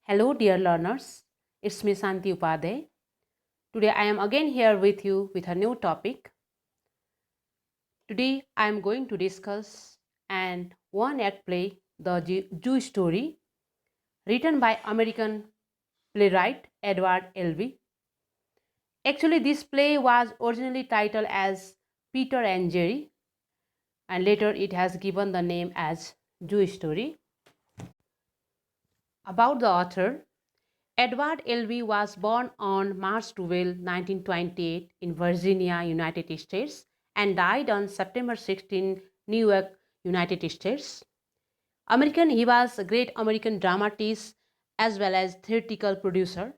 Hello, dear learners. It's me, Santi Upadhyay. Today, I am again here with you with a new topic. Today, I am going to discuss an one-act play, The Jew Story, written by American playwright Edward Albee. Actually, this play was originally titled as Peter and Jerry, and later it has given the name as Jew Story. About the author, Edward Albee was born on March 12, 1928 in Virginia, United States and died on September 16, New York, United States. He was a great American dramatist as well as theatrical producer.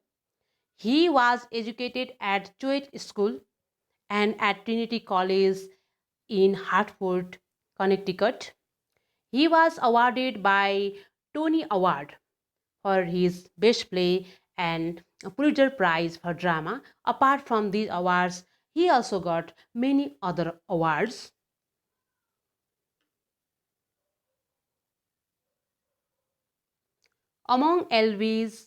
He was educated at Choate School and at Trinity College in Hartford, Connecticut. He was awarded by Tony Award for his best play and a Pulitzer Prize for drama. Apart from these awards, he also got many other awards. Among Elvis'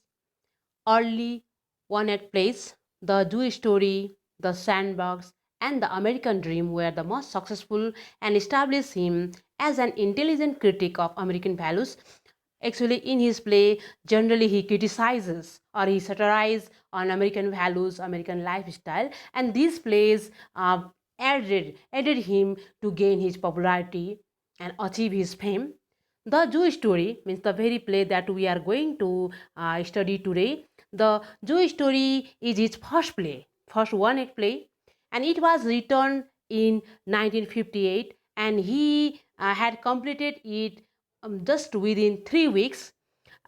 early one-act plays, The Jewish Story, The Sandbox, and The American Dream were the most successful and established him as an intelligent critic of American values. Actually, in his play, generally he criticizes or he satirizes on American values, American lifestyle, and these plays aided him to gain his popularity and achieve his fame. The Jewish Story means the very play that we are going to study today. The Jewish Story is his first play, first one-act play, and it was written in 1958, and he had completed it just within 3 weeks.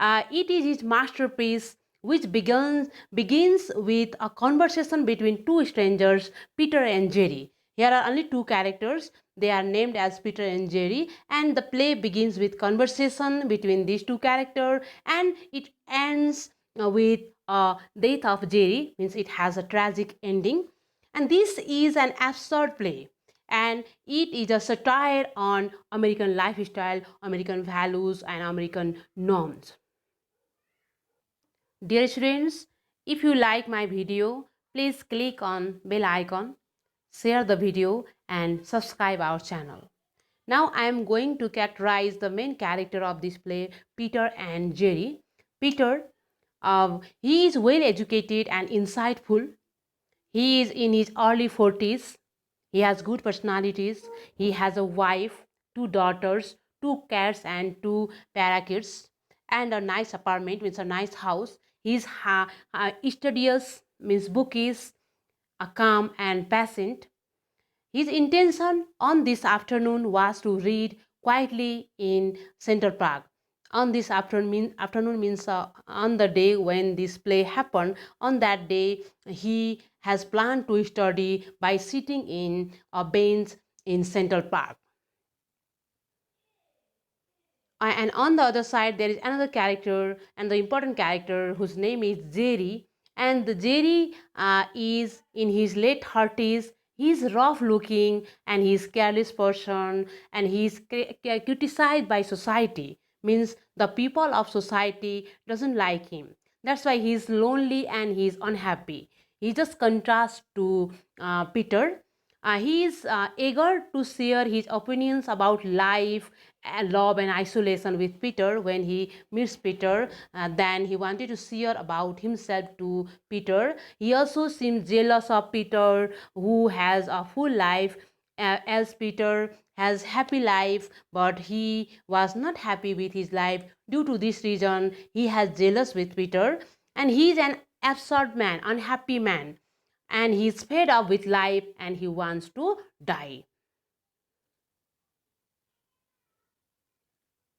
It is his masterpiece, which begins with a conversation between two strangers, Peter and Jerry. Here are only two characters. They are named as Peter and Jerry, and the play begins with conversation between these two characters, and it ends with death of Jerry. Means it has a tragic ending, and this is an absurd play, and it is a satire on American lifestyle, American values, and American norms. Dear students, if you like my video, please click on bell icon, share the video and subscribe our channel. Now I am going to characterize the main character of this play, Peter and Jerry. Peter, he is well educated and insightful. He is in his early 40s. He has good personalities. He has a wife, two daughters, two cats and two parakeets, and a nice apartment, means a nice house. He is studious, means bookish, calm and patient. His intention on this afternoon was to read quietly in Central Park. On this afternoon means on the day when this play happened. On that day, he has planned to study by sitting in a bench in Central Park. And on the other side, there is another character, and the important character whose name is Jerry. And the Jerry is in his late 30s. He's rough looking and he's careless person, and he's criticized by society. Means the people of society doesn't like him. That's why he's lonely and he's unhappy. He just contrasts to Peter. He is eager to share his opinions about life, love, and isolation with Peter. When he meets Peter, then he wanted to share about himself to Peter. He also seems jealous of Peter, who has a full life, as Peter has happy life, but he was not happy with his life. Due to this reason, he has jealous with Peter, and he is an absurd man, unhappy man, and he's fed up with life and he wants to die.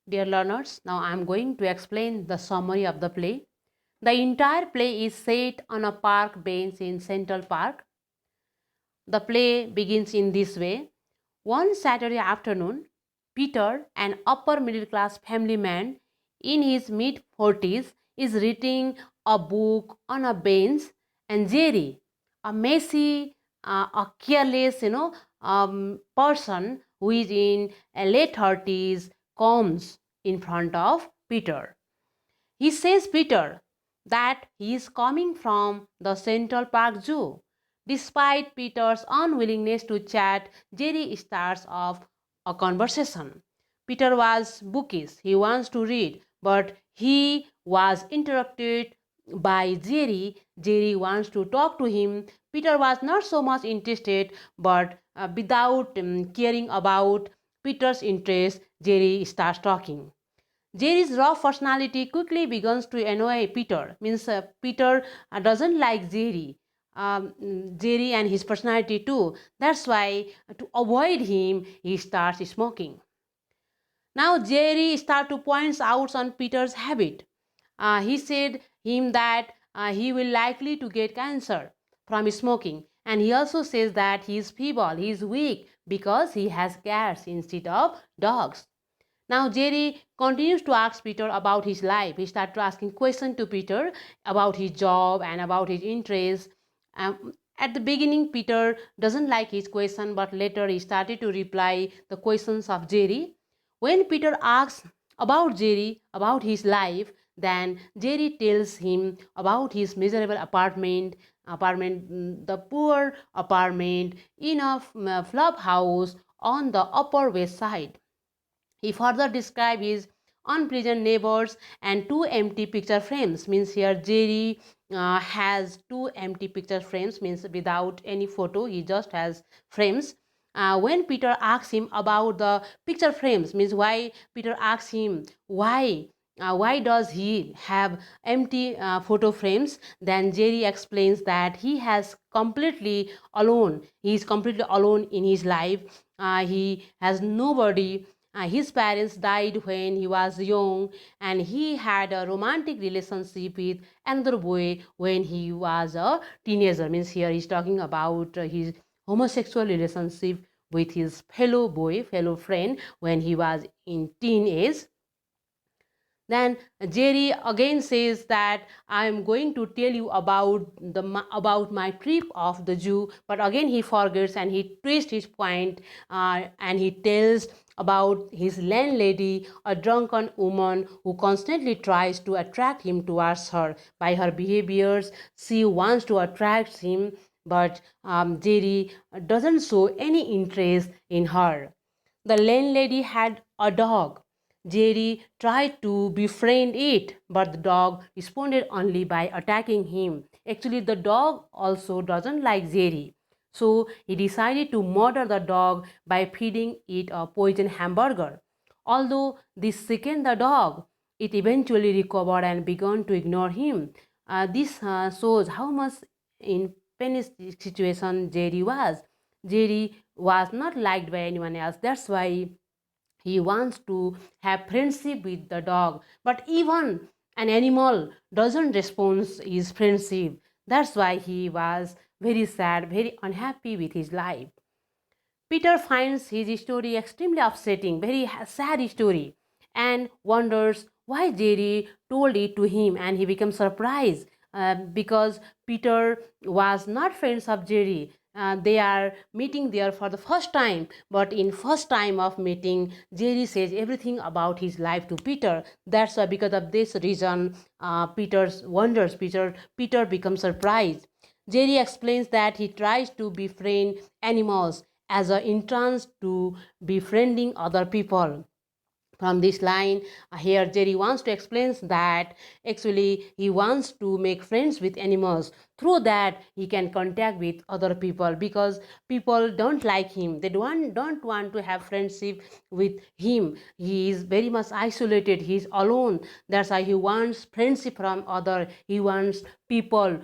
Dear learners, now I am going to explain the summary of the play. The entire play is set on a park bench in Central Park. The play begins in this way. One Saturday afternoon, Peter, an upper middle class family man in his mid 40s, is reading a book on a bench, and Jerry, a messy, a careless, person who is in late 30s, comes in front of Peter. He says Peter that he is coming from the Central Park Zoo. Despite Peter's unwillingness to chat, Jerry starts off a conversation. Peter was bookish, he wants to read, but he was interrupted by Jerry. Jerry wants to talk to him. Peter was not so much interested, but without caring about Peter's interest, Jerry starts talking. Jerry's rough personality quickly begins to annoy Peter. Means Peter doesn't like Jerry. Jerry and his personality too. That's why to avoid him, he starts smoking. Now Jerry starts to point out on Peter's habit. He said him that he will likely to get cancer from smoking, and he also says that he is feeble, he is weak because he has cats instead of dogs. Now Jerry continues to ask Peter about his life. He starts asking questions to Peter about his job and about his interests. At the beginning, Peter doesn't like his question, but later he started to reply the questions of Jerry. When Peter asks about Jerry, about his life, then Jerry tells him about his miserable apartment, the poor apartment in a flop house on the Upper West Side. He further described his unpleasant neighbors and two empty picture frames. Means here Jerry has two empty picture frames, means without any photo, he just has frames. When Peter asks him about the picture frames, means why Peter asks him why does he have empty photo frames, then Jerry explains that he has completely alone. He is completely alone in his life. He has nobody. His parents died when he was young, and he had a romantic relationship with another boy when he was a teenager. Means here he's talking about his homosexual relationship with his fellow friend when he was in teenage. Then Jerry again says that I am going to tell you about my trip of the zoo, but again he forgets and he twists his point, and he tells about his landlady, a drunken woman who constantly tries to attract him towards her by her behaviors. She wants to attract him, but Jerry doesn't show any interest in her. The landlady had a dog. Jerry tried to befriend it, but the dog responded only by attacking him. Actually, the dog also doesn't like Jerry. So he decided to murder the dog by feeding it a poison hamburger. Although this sickened the dog, it eventually recovered and began to ignore him. This shows how much in panic situation Jerry was. Jerry was not liked by anyone else. That's why he wants to have friendship with the dog, but even an animal doesn't respond his friendship. That's why he was very sad, very unhappy with his life. Peter finds his story extremely upsetting, very sad story, and wonders why Jerry told it to him, and he becomes surprised because Peter was not friends of Jerry. They are meeting there for the first time, but in first time of meeting, Jerry says everything about his life to Peter. That's why because of this reason, Peter's wonders. Peter becomes surprised. Jerry explains that he tries to befriend animals as an entrance to befriending other people. From this line, here Jerry wants to explain that actually he wants to make friends with animals. Through that he can contact with other people, because people don't like him, they don't want to have friendship with him. He is very much isolated, he is alone. That's why he wants friendship from other. He wants people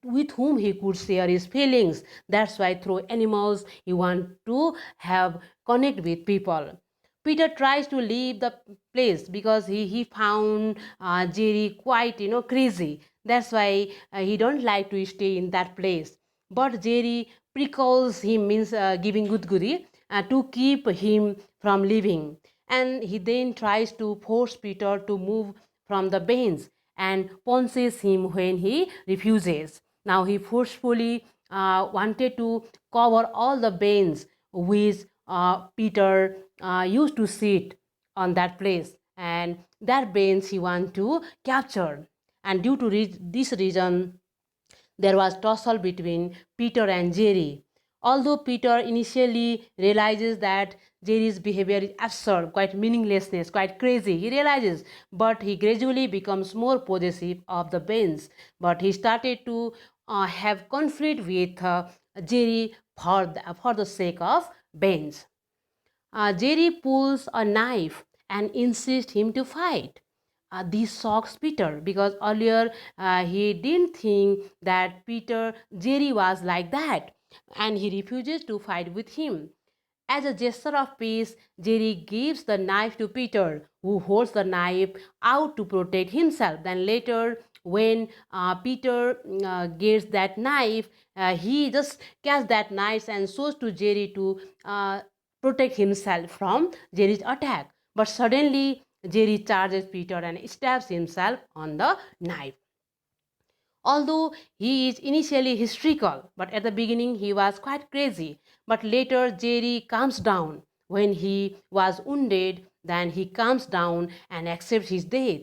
with whom he could share his feelings. That's why through animals he wants to have connect with people. Peter tries to leave the place because he found Jerry quite crazy. That's why he don't like to stay in that place. But Jerry precautions him, means giving good goody to keep him from leaving. And he then tries to force Peter to move from the bench and punches him when he refuses. Now he forcefully wanted to cover all the bench which Peter used to sit on that place, and That brains he want to capture. And due to this reason, there was tussle between Peter and Jerry. Although Peter initially realizes that Jerry's behavior is absurd, quite meaninglessness, quite crazy, he realizes, but he gradually becomes more possessive of the Banes. But he started to have conflict with Jerry for the sake of Banes. Jerry pulls a knife and insists him to fight. This shocks Peter because earlier he didn't think that Jerry was like that, and he refuses to fight with him. As a gesture of peace, Jerry gives the knife to Peter, who holds the knife out to protect himself. Then later, when Peter gets that knife, he just catches that knife and shows to Jerry to protect himself from Jerry's attack. But suddenly, Jerry charges Peter and stabs himself on the knife. Although he is initially hysterical, but at the beginning he was quite crazy. But later Jerry calms down. When he was wounded, then he calms down and accepts his death.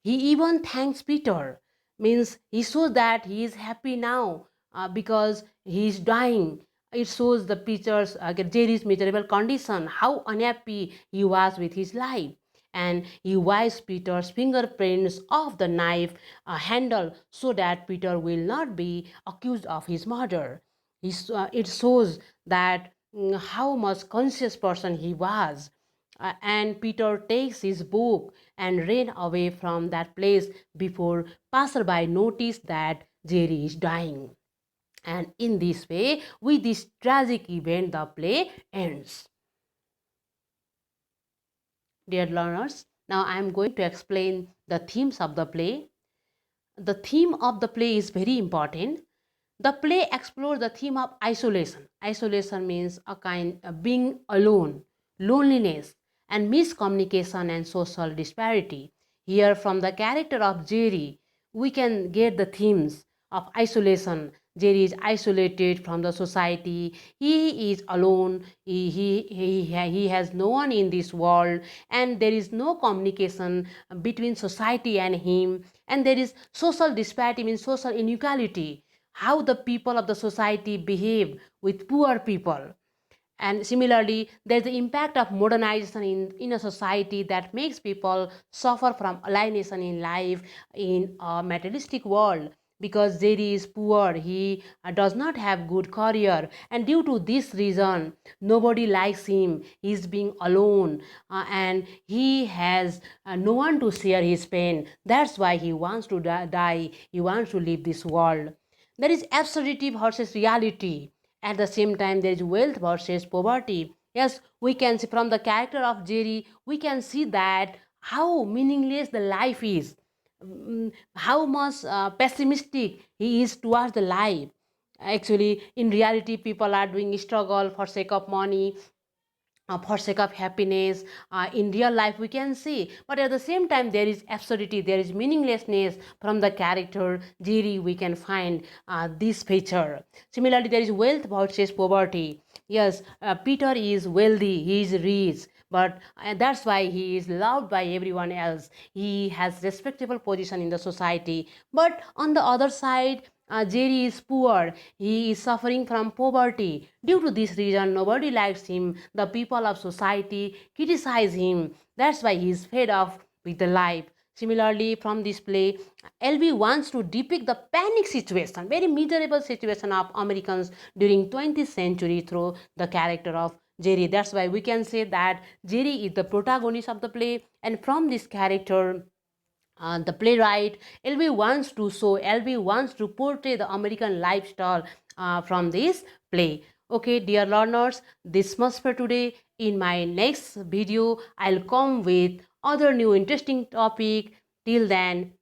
He even thanks Peter, means he shows that he is happy now because he is dying. It shows the Peter's Jerry's miserable condition, how unhappy he was with his life, and he wipes Peter's fingerprints off the knife handle so that Peter will not be accused of his murder. It shows that how much conscious person he was. And Peter takes his book and ran away from that place before passerby notice that Jerry is dying. And in this way, with this tragic event, the play ends. Dear learners, now I am going to explain the themes of the play. The theme of the play is very important. The play explores the theme of isolation. Isolation means a kind of being alone, loneliness, and miscommunication and social disparity. Here, from the character of Jerry, we can get the themes of isolation. Jerry is isolated from the society. He is alone. He has no one in this world, and there is no communication between society and him. And there is social disparity, means social inequality, how the people of the society behave with poor people. And similarly, there's the impact of modernization in a society that makes people suffer from alienation in life in a materialistic world. Because Jerry is poor, he does not have good career, and due to this reason, nobody likes him. He's being alone, and he has no one to share his pain. That's why he wants to die. He wants to leave this world. There is absurdity versus reality. At the same time, there is wealth versus poverty. Yes, we can see from the character of Jerry, we can see that how meaningless the life is, how much pessimistic he is towards the life. Actually, in reality, people are doing struggle for sake of money, for sake of happiness. In real life we can see, but at the same time there is absurdity, there is meaninglessness. From the character Jerry we can find this feature. Similarly, there is wealth versus poverty. Yes, Peter is wealthy, he is rich, but that's why he is loved by everyone else. He has respectable position in the society. But on the other side, Jerry is poor. He is suffering from poverty. Due to this reason, nobody likes him. The people of society criticize him. That's why he is fed up with the life. Similarly, from this play, Albee wants to depict the panic situation, very miserable situation of Americans during 20th century through the character of Jerry. That's why we can say that Jerry is the protagonist of the play, and from this character, the playwright Albee wants to portray the American lifestyle from this play. Okay, dear learners, this much for today. In my next video, I'll come with other new interesting topic. Till then,